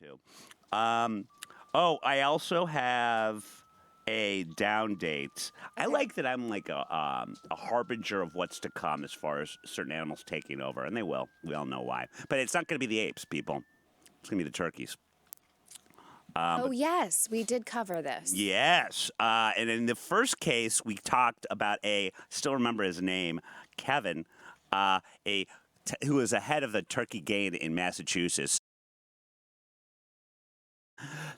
too. Oh, I also have a down date. I like that I'm like a harbinger of what's to come as far as certain animals taking over, and they will. We all know why. But it's not going to be the apes, people. It's going to be the turkeys. Oh, yes, we did cover this. Yes. And in the first case, we talked about still remember his name, Kevin, who was ahead of the turkey gang in Massachusetts.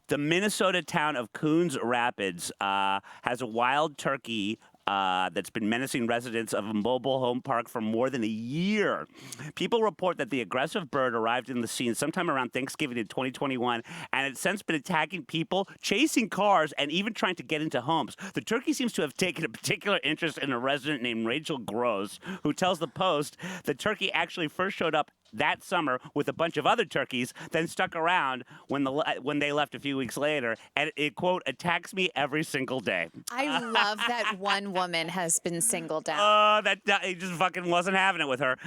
The Minnesota town of Coons Rapids has a wild turkey that's been menacing residents of a mobile home park for more than a year. People report that the aggressive bird arrived in the scene sometime around Thanksgiving in 2021, and it's since been attacking people, chasing cars, and even trying to get into homes. The turkey seems to have taken a particular interest in a resident named Rachel Gross, who tells the Post the turkey actually first showed up that summer with a bunch of other turkeys, then stuck around when they left a few weeks later, and it, quote, attacks me every single day. I love that one woman has been singled out. Oh, he just fucking wasn't having it with her.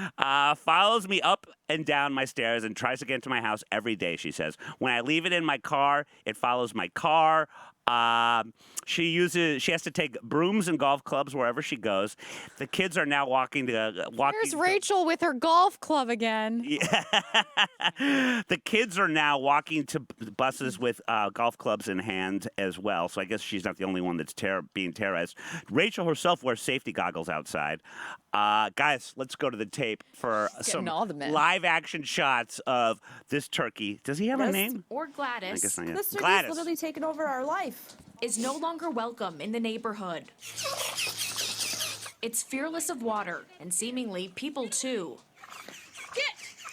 Follows me up and down my stairs and tries to get into my house every day, she says. When I leave it in my car, it follows my car. She has to take brooms and golf clubs wherever she goes. The kids are now walking. There's Rachel with her golf club again. Yeah. The kids are now walking to buses with golf clubs in hand as well. So I guess she's not the only one that's being terrorized. Rachel herself wears safety goggles outside. Guys, let's go to the tape for some live action shots of this turkey. Does he have a name? Or Gladys. I guess not yet. This turkey's Gladys. literally taken over our life. Is no longer welcome in the neighborhood. It's fearless of water, and seemingly people too.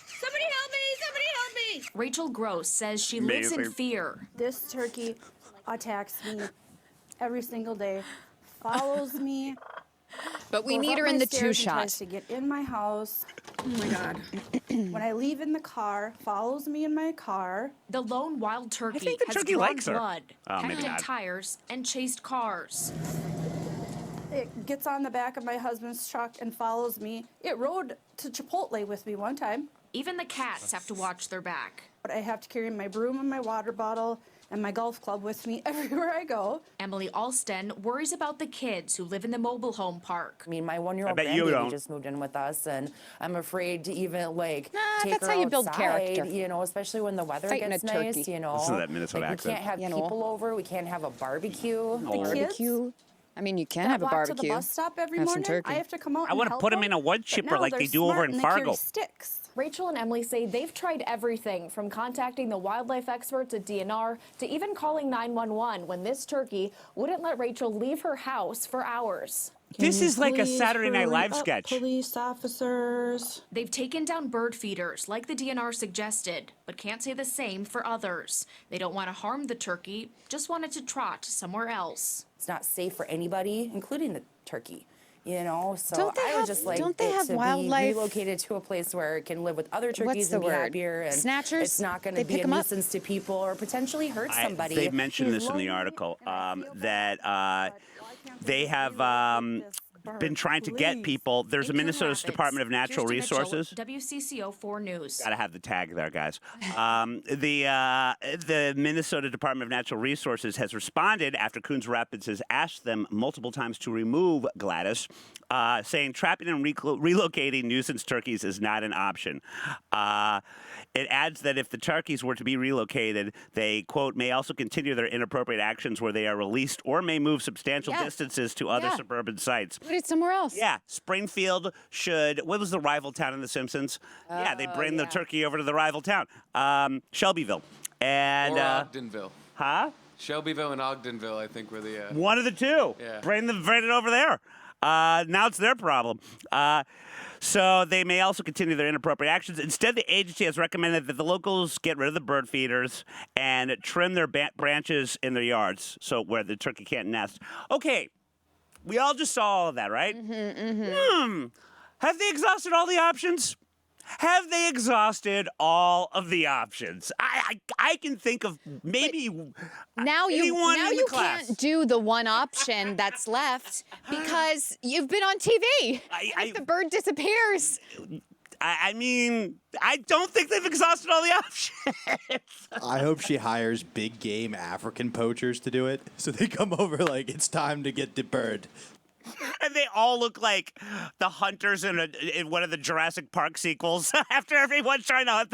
Somebody help me! Somebody help me! Rachel Gross says she lives in fear. This turkey attacks me every single day, follows me. But we goes need up her my in the stairs and two-shot. tries to get in my house. Oh my God. When I leave in the car, follows me in my car. The lone wild turkey think the has turkey drawn likes her. blood, Oh, maybe pecked at not. tires, and chased cars. It gets on the back of my husband's truck and follows me. It rode to Chipotle with me one time. Even the cats have to watch their back. But I have to carry my broom and my water bottle and my golf club with me everywhere I go. Emily Alston worries about the kids who live in the mobile home park. I mean, my 1-year-old I bet you grandbaby don't. just moved in with us, and I'm afraid to even take that's her how you build outside, character. especially when the weather Fighting gets a nice, turkey. Listen to that Minnesota we accent. can't have people over, we can't have a barbecue. Barbecue. I mean, you can That have a walk barbecue. to the bus stop every Have some morning. turkey. I have to come out. I want to put them in a wood chipper like they do over in Fargo. Sticks. Rachel and Emily say they've tried everything from contacting the wildlife experts at DNR to even calling 911 when this turkey wouldn't let Rachel leave her house for hours. This is like a Saturday Night Live sketch. Police officers. They've taken down bird feeders like the DNR suggested, but can't say the same for others. They don't want to harm the turkey, just want it to trot somewhere else. It's not safe for anybody, including the turkey. So Don't they I would have- just like don't they it have to wildlife- be relocated to a place where it can live with other turkeys What's the and be word? happier. And Snatchers? It's not going They to be pick a 'em up? nuisance to people or potentially hurt somebody. They mentioned He's this in the lonely, article and I feel that bad, they have been trying to get people. There's a In Coon Minnesota Rapids, Department of Natural Kirsten Mitchell, Resources. WCCO 4 News. Gotta have the tag there, guys. The Minnesota Department of Natural Resources has responded after Coons Rapids has asked them multiple times to remove Gladys, saying trapping and relocating nuisance turkeys is not an option. It adds that if the turkeys were to be relocated, they, quote, may also continue their inappropriate actions where they are released or may move substantial distances to other suburban sites. Put it somewhere else. Yeah, Springfield should. What was the rival town in The Simpsons? They bring the turkey over to the rival town, Shelbyville, and Or Ogdenville. huh? Shelbyville and Ogdenville, I think, were the. One of the two. Yeah. Bring it over there. Now it's their problem. So they may also continue their inappropriate actions. Instead, the agency has recommended that the locals get rid of the bird feeders and trim their branches in their yards, so where the turkey can't nest. Okay, we all just saw all of that, right? Have they exhausted all the options? Have they exhausted all of the options? I can think of maybe Now anyone in the you class. can't do the one option that's left because you've been on TV. If the bird disappears. I mean, I don't think they've exhausted all the options. I hope she hires big game African poachers to do it. So they come over like, it's time to get the bird. And they all look like the hunters in one of the Jurassic Park sequels. After everyone's trying to hunt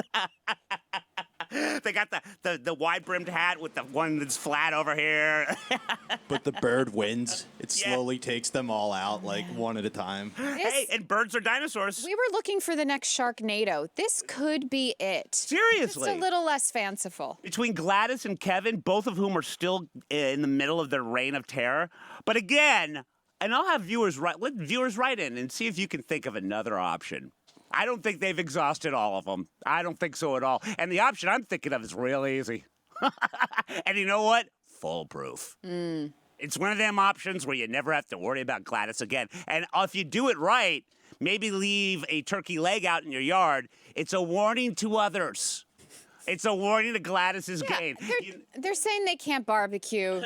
they got the wide-brimmed hat with the one that's flat over here. But the bird wins. It slowly takes them all out, like one at a time. Hey, and birds are dinosaurs. We were looking for the next Sharknado. This could be it. Seriously. Just a little less fanciful. Between Gladys and Kevin, both of whom are still in the middle of their reign of terror. But again, and I'll have let viewers write in and see if you can think of another option. I don't think they've exhausted all of them. I don't think so at all. And the option I'm thinking of is real easy. And you know what? Foolproof. It's one of them options where you never have to worry about Gladys again. And if you do it right, maybe leave a turkey leg out in your yard. It's a warning to others. It's a warning to Gladys's gain. They're saying they can't barbecue.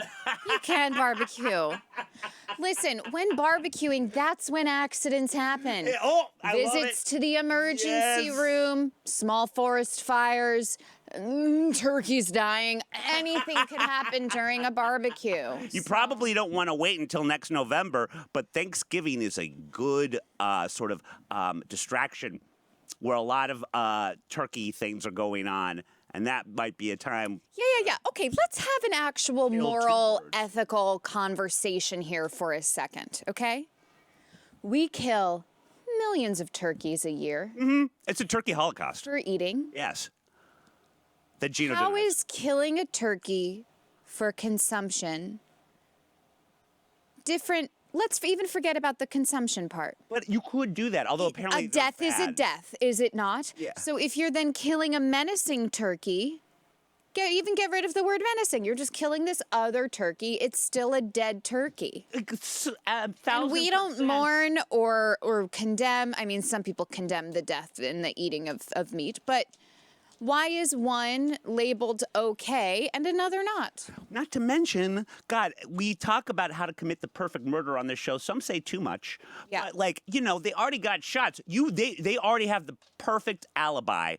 You can barbecue. Listen, when barbecuing, that's when accidents happen. Oh, I love Visits it. to the emergency room, small forest fires, turkeys dying. Anything could happen during a barbecue. You probably don't want to wait until next November, but Thanksgiving is a good sort of distraction where a lot of turkey things are going on, and that might be a time. Yeah. Okay, let's have an actual moral, ethical conversation here for a second, okay? We kill millions of turkeys a year It's a turkey holocaust. for eating. Yes. The genotype. How is killing a turkey for consumption different? Let's even forget about the consumption part. But you could do that, although apparently A death is a death, is it not? Yeah. So if you're then killing a menacing turkey, get rid of the word menacing. You're just killing this other turkey. It's still a dead turkey. And we don't mourn or condemn. I mean, some people condemn the death and the eating of meat, but why is one labeled okay and another not? Not to mention, God, we talk about how to commit the perfect murder on this show. Some say too much. Yeah. But they already got shots. They already have the perfect alibi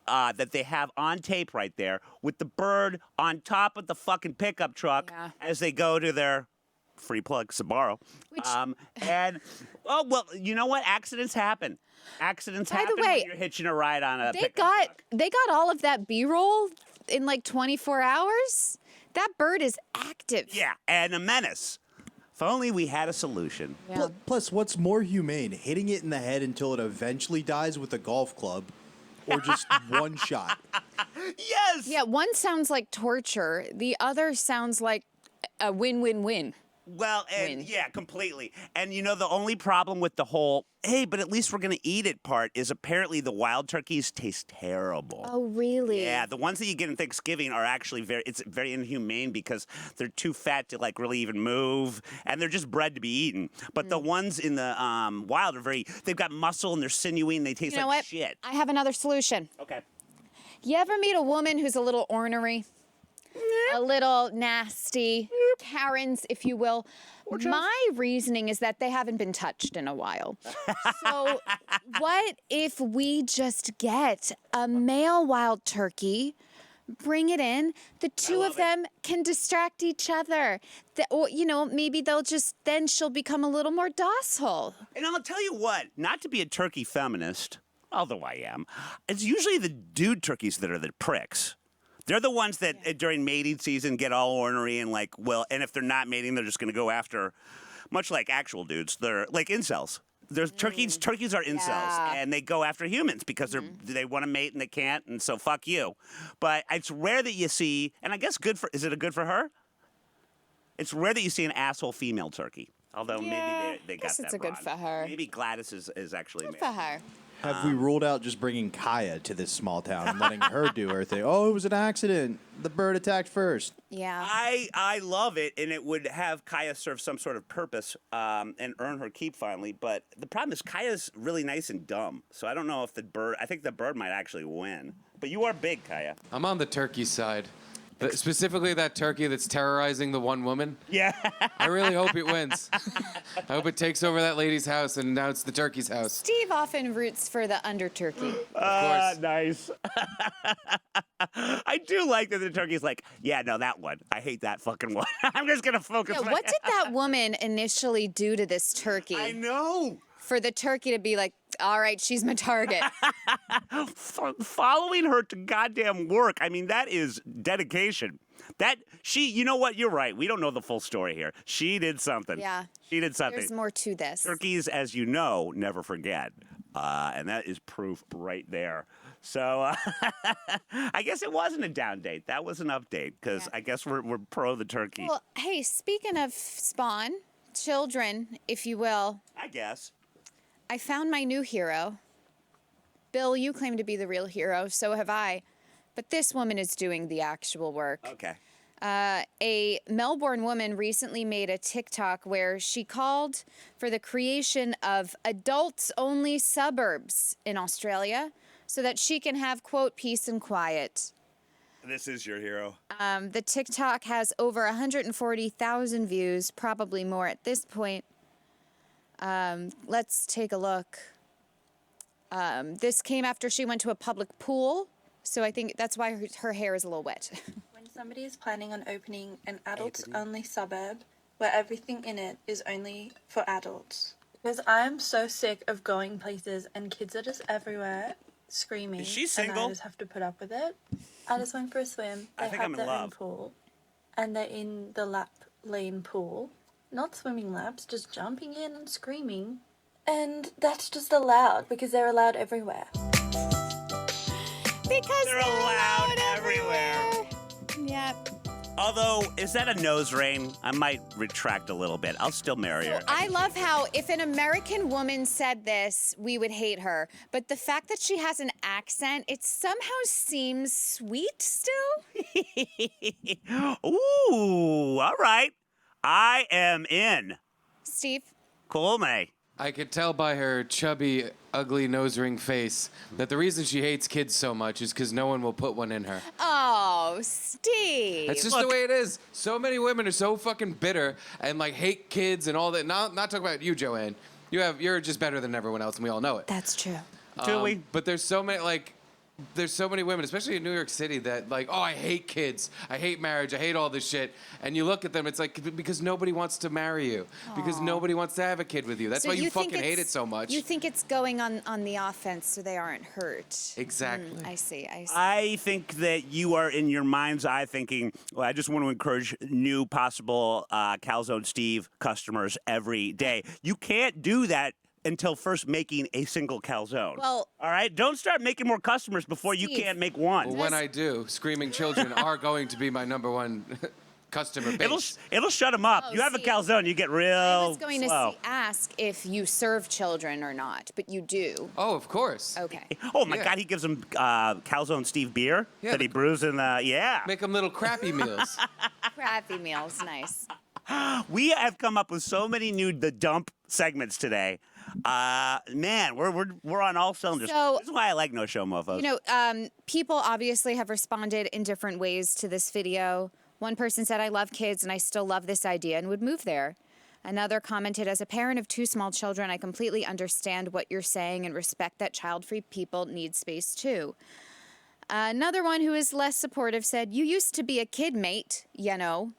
that they have on tape right there with the bird on top of the fucking pickup truck as they go to their free plug Sbarro. You know what? Accidents happen. Accidents By the happen way, when you're hitching a ride on a They pickup got truck. all of that B-roll in like 24 hours. That bird is active. Yeah, and a menace. If only we had a solution. Yeah. Plus, what's more humane, hitting it in the head until it eventually dies with a golf club, or just one shot? Yes! Yeah, one sounds like torture. The other sounds like a win-win-win. Well, and Win. yeah, completely. And the only problem with the whole, hey, but at least we're going to eat it part is apparently the wild turkeys taste terrible. Oh, really? Yeah, the ones that you get in Thanksgiving are actually very inhumane because they're too fat to really even move, and they're just bred to be eaten. But the ones in the wild are they've got muscle and they're sinewy and they taste You know like what? shit. I have another solution. Okay. You ever meet a woman who's a little ornery? A little nasty, Karens, if you will. My reasoning is that they haven't been touched in a while. So what if we just get a male wild turkey, bring it in, the two of them can distract each other. Maybe then she'll become a little more docile. And I'll tell you what, not to be a turkey feminist, although I am, it's usually the dude turkeys that are the pricks. They're the ones that during mating season get all ornery and and if they're not mating, they're just going to go after, much like actual dudes, they're like incels. There's turkeys are incels, and they go after humans because they want to mate and they can't, and so fuck you. But it's rare that you see, and I guess is it good for her? It's rare that you see an asshole female turkey. Although maybe they got guess that it's a good wrong. for her. Maybe Gladys is actually Good for her. Have we ruled out just bringing Kaya to this small town and letting her do her thing? Oh, it was an accident. The bird attacked first. Yeah. I love it, and it would have Kaya serve some sort of purpose and earn her keep finally. But the problem is Kaya's really nice and dumb, so I don't know if I think the bird might actually win. But you are big, Kaya. I'm on the turkey side. Specifically that turkey that's terrorizing the one woman. Yeah. I really hope it wins. I hope it takes over that lady's house and now it's the turkey's house. Steve often roots for the under turkey. course. Nice. I do like that the turkey's like, yeah, no, that one. I hate that fucking one. I'm just gonna focus. Yeah, what did that woman initially do to this turkey? I know. For the turkey to be like, all right, she's my target. Following her to goddamn work. I mean, that is dedication. You know what? You're right. We don't know the full story here. She did something. Yeah. She did something. There's more to this. Turkeys, as you know, never forget. And that is proof right there. So I guess it wasn't a down date. That was an update because I guess we're pro the turkey. Well, hey, speaking of spawn, children, if you will, I guess. I found my new hero. Bill, you claim to be the real hero, so have I. But this woman is doing the actual work. Okay. A Melbourne woman recently made a TikTok where she called for the creation of adults-only suburbs in Australia so that she can have, quote, peace and quiet. This is your hero. The TikTok has over 140,000 views, probably more at this point. Let's take a look. This came after she went to a public pool, so I think that's why her hair is a little wet. When somebody is planning on opening an adults-only suburb where everything in it is only for adults. Because I am so sick of going places and kids are just everywhere screaming. Is she And single? I just have to put up with it. I just went for a swim. They I think have I'm in their own love. pool. And they're in the lap lane pool. Not swimming laps, just jumping in and screaming. And that's just allowed because they're allowed everywhere. Because They're allowed everywhere. Yep. Although, is that a nose ring? I might retract a little bit. I'll still marry her. I love how if an American woman said this, we would hate her. But the fact that she has an accent, it somehow seems sweet still. Ooh, all right. I am in. Steve? Cool, May. I could tell by her chubby, ugly nose ring face that the reason she hates kids so much is because no one will put one in her. Oh, Steve. That's just the way it is. So many women are so fucking bitter and like hate kids and all that. Not talking about you, Joanne. You're just better than everyone else, and we all know it. That's true. Do we? But there's so many women, especially in New York City, that like, oh, I hate kids, I hate marriage, I hate all this shit. And you look at them, it's like because nobody wants to marry you, because nobody wants to have a kid with you. That's So why you think fucking hate it's- it so much. You think it's going on the offense so they aren't hurt. Exactly. I see. I think that you are in your mind's eye thinking, well, I just want to encourage new possible Calzone Steve customers every day. You can't do that until first making a single calzone. Well- all right? Don't start making more customers before you Steve. can't make one. Well, when I do, screaming children are going to be my number one customer base. It'll shut them up. Oh, you have a see, calzone, you get real I was going slow. to ask if you serve children or not, but you do. Oh, of course. Okay. Oh my Yeah. God, he gives them Calzone Steve beer Yeah, that he brews in the, yeah. Make them little crappy meals. Crappy meals, nice. We have come up with so many new The Dump segments today. Man, we're on all cylinders. So- This is why I like No Show Mofos. You know, people obviously have responded in different ways to this video. One person said, I love kids and I still love this idea and would move there. Another commented, as a parent of 2 small children, I completely understand what you're saying and respect that child-free people need space too. Another one who is less supportive said, you used to be a kid, mate, you know.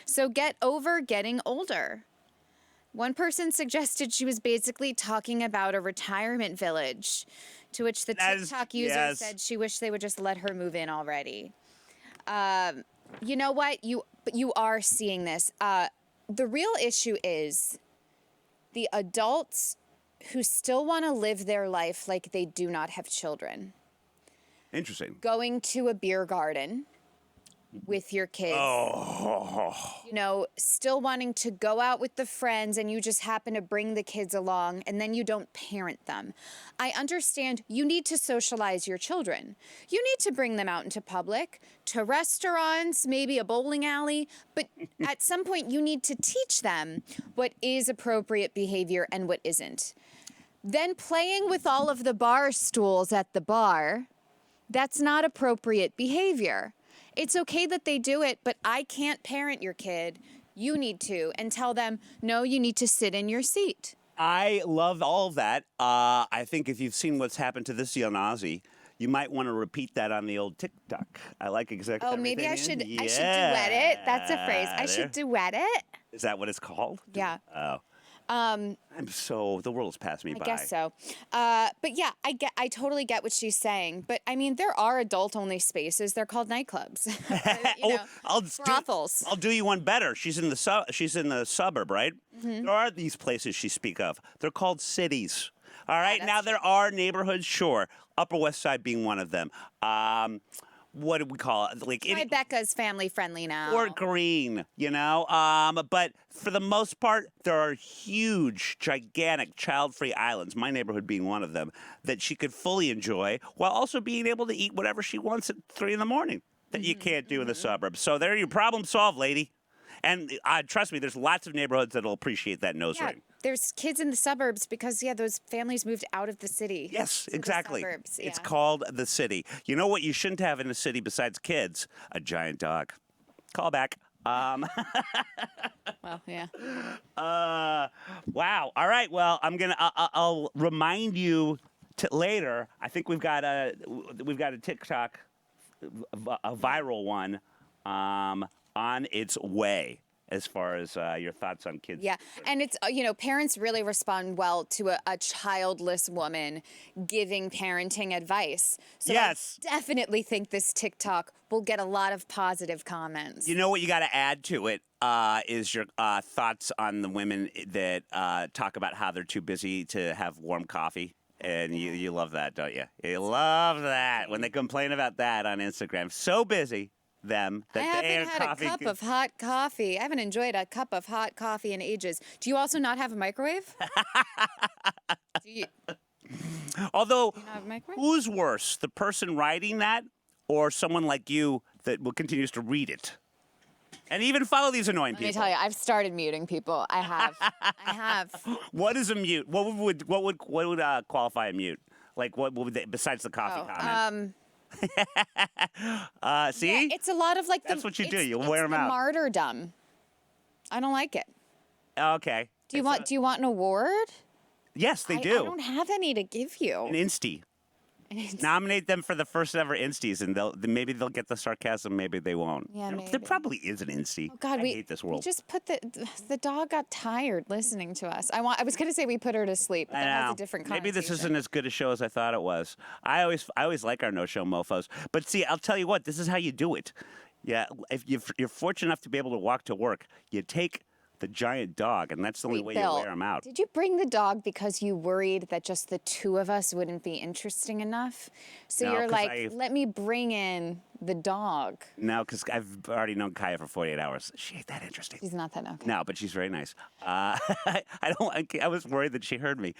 So get over getting older. One person suggested she was basically talking about a retirement village, to which the That is- TikTok user yes. said she wished they would just let her move in already. You know what? You are seeing this. The real issue is the adults who still want to live their life like they do not have children. Interesting. Going to a beer garden with your kids. You know, still wanting to go out with the friends and you just happen to bring the kids along and then you don't parent them. I understand you need to socialize your children. You need to bring them out into public, to restaurants, maybe a bowling alley, but at some point you need to teach them what is appropriate behavior and what isn't. Then playing with all of the bar stools at the bar, that's not appropriate behavior. It's okay that they do it, but I can't parent your kid. You need to, and tell them, no, you need to sit in your seat. I love all of that. I think if you've seen what's happened to this young Aussie, you might want to repeat that on the old TikTok. I like exactly. Oh, maybe I everything should. in- I should duet it. That's a phrase. I Yeah, should there. duet it. Is that what it's called? Yeah. Oh. The world's passed me by. I guess so. But yeah, I totally get what she's saying. But I mean, there are adult-only spaces. They're called nightclubs. Brothels. I'll do you one better. She's in the suburb, right? Mm-hmm. There are these places she speak of. They're called cities. All right. that's Now there are neighborhoods, sure. Upper West Side being one of them. What do we call it? Like Becca's family-friendly now. or green, but for the most part, there are huge, gigantic, child-free islands, my neighborhood being one of them, that she could fully enjoy while also being able to eat whatever she wants at 3 in the morning that you can't do in the suburbs. So there, your problem solved, lady. And trust me, there's lots of neighborhoods that'll appreciate that nose Yeah, ring. there's kids in the suburbs because, those families moved out of the city. Yes, to the exactly. suburbs, It's yeah. called the city. You know what you shouldn't have in a city besides kids? A giant dog. Call back. Well, yeah. Wow. All right. Well, I'll remind you later. I think we've got a TikTok, a viral one, on its way. As far as your thoughts on kids. Yeah, and it's, parents really respond well to a childless woman giving parenting advice. So Yes. I definitely think this TikTok will get a lot of positive comments. You know what you got to add to it is your thoughts on the women that talk about how they're too busy to have warm coffee. And you love that, don't you? You love that when they complain about that on Instagram. So busy. Them that I they haven't had coffee a cup of hot coffee. I haven't enjoyed a cup of hot coffee in ages. Do you also not have a microwave? Do you Although, not have a microwave? who's worse, the person writing that or someone like you that continues to read it and even follow these annoying Let me people? tell you, I've started muting people. I have. I have. What is a mute? What would qualify a mute? Like what would they, besides the coffee comment? See? Yeah, it's a lot of like That's what you do. You it's wear 'em the out. martyrdom. I don't like it. Okay. Do you want an award? Yes, they I do. don't have any to give you. An Insty. Nominate them for the first ever Insties, and maybe they'll get the sarcasm, maybe they won't. Yeah, There maybe. probably is an Insty. Oh God, I we hate this we world. just put the dog got tired listening to us. I was gonna say we put her to sleep, but I that has know. a different Maybe this connotation. isn't as good a show as I thought it was. I always like our no-show mofos. But see, I'll tell you what, this is how you do it. Yeah, if you're fortunate enough to be able to walk to work, you take the giant dog, and that's the only Wait, way Bill, you wear him out. Did you bring the dog because you worried that just the two of us wouldn't be interesting enough? So No, you're 'cause like, let me bring in the dog. No, because I've already known Kaya for 48 hours. She ain't that interesting. She's not that okay. No, but she's very nice. I was worried that she heard me.